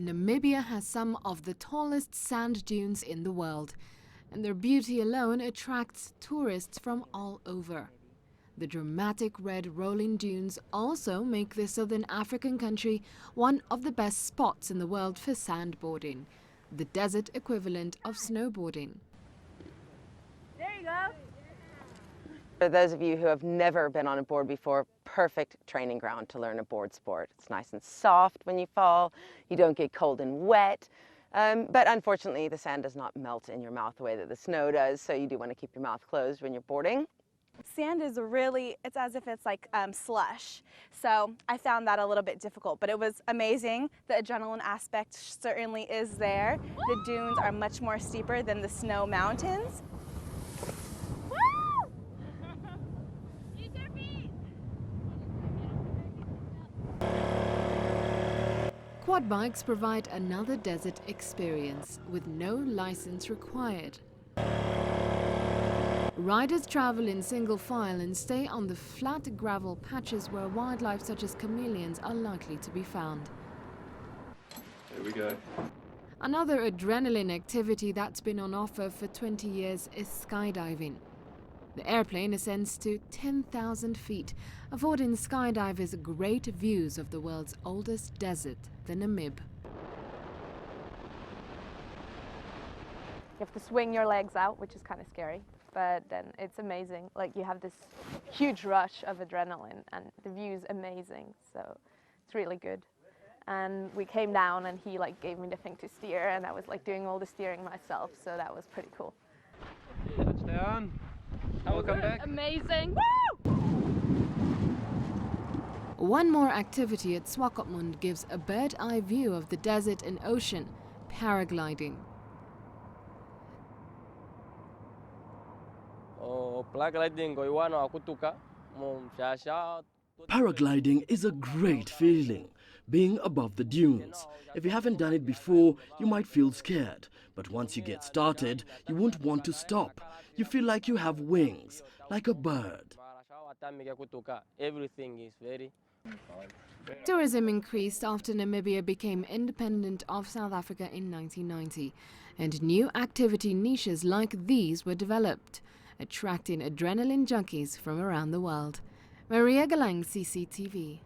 Namibia has some of the tallest sand dunes in the world, and their beauty alone attracts tourists from all over. The dramatic red rolling dunes also make the southern African country one of the best spots in the world for sandboarding, the desert equivalent of snowboarding. There you go. For those of you who have never been on a board before, perfect training ground to learn a board sport. It's nice and soft when you fall, you don't get cold and wet, but unfortunately the sand does not melt in your mouth the way that the snow does, so you do want to keep your mouth closed when you're boarding. Sand is it's as if it's like slush, so I found that a little bit difficult, but it was amazing. The adrenaline aspect certainly is there. The dunes are much more steeper than the snow mountains. Quad bikes provide another desert experience with no license required. Riders travel in single file and stay on the flat gravel patches where wildlife such as chameleons are likely to be found. Here we go. Another adrenaline activity that's been on offer for 20 years is skydiving. The airplane ascends to 10,000 feet, affording skydivers great views of the world's oldest desert, the Namib. You have to swing your legs out, which is kind of scary, but then it's amazing. Like, you have this huge rush of adrenaline and the view's amazing, so it's really good. And we came down and he gave me the thing to steer, and I was doing all the steering myself, so that was pretty cool. Touchdown. Welcome back. Amazing. Woo! One more activity at Swakopmund gives a bird-eye view of the desert and ocean, paragliding. Paragliding is a great feeling, being above the dunes. If you haven't done it before, you might feel scared, but once you get started, you won't want to stop. You feel like you have wings, like a bird. Everything is very... Tourism increased after Namibia became independent of South Africa in 1990, and new activity niches like these were developed, attracting adrenaline junkies from around the world. Galang, CCTV.